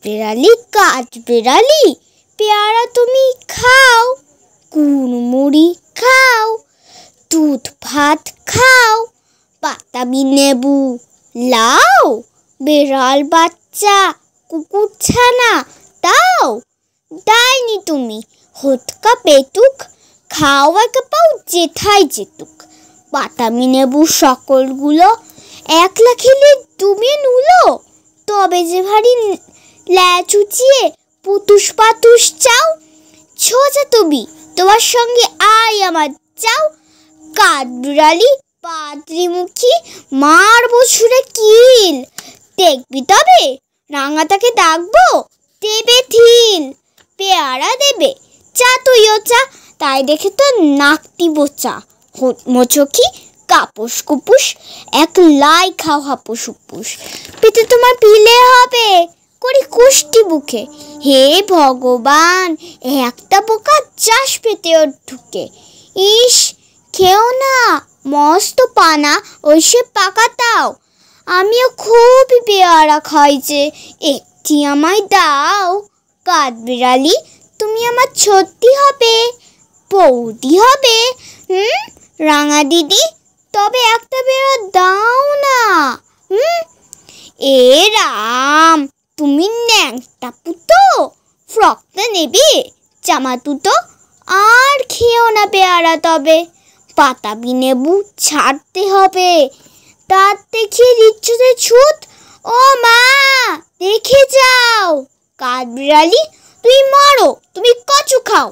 কাঠবিড়ালি কাঠবিড়ালি, পেয়ারা তুমি খাও, কুড়মুড়ি খাও, দুধ ভাত খাও, বাতাবি লেবু লাও, বেড়াল বাচ্চা কুকুর ছানা দাও। দাইনি তুমি হোতকা পেটুক, খাও একে পাও যেথায় যেতুক। বাতাবি লেবু সকলগুলো একলা খেলে তুমি নুলো, তবে যে ভারী ল্যাচ উঁচিয়ে পুতুস পাতুস চাও। সোজা তুমি তোমার সঙ্গে আয় আমার চাও। কাঠবিড়ালি পাদ্রিমুখী, মারবো ছুঁড়ে কিল। দেখবি তবে রাঙাটাকে ডাকবো, দেবে থিল। পেয়ারা দেবে চা, তুইও চা, তাই দেখে তো নাকটি বোচা। মোচকি কাপুস কুপুস, এক লাই খাও হাপুস হুপুস। পেটে তোমার পিলে হবে করি কুষ্টি বুকে। হে ভগবান, একটা পোকা চাষ পেটেও ঢুকে। ইস, খেও না মস্ত পানা, ওই সে পাকাটাও। আমিও খুবই পেয়ারা খাই যে, একটি আমায় দাও। কাঠবিড়ালি তুমি আমার সত্যি হবে, বৌদি হবে। রাঙা দিদি, তবে একটা পেয়ারা দাও না। এ রাম, তুমি ন্যাংটা পুতো, ফ্রকটা নেবে জামা দুটো। আর খেও না পেয়ারা তবে, বাতাবি লেবু ছাড়তে হবে। দাঁত দেখিয়ে দিচ্ছ যে ছুত, ও মা দেখে যাও। কাঠবিড়ালি তুই মরো, তুমি কচু খাও।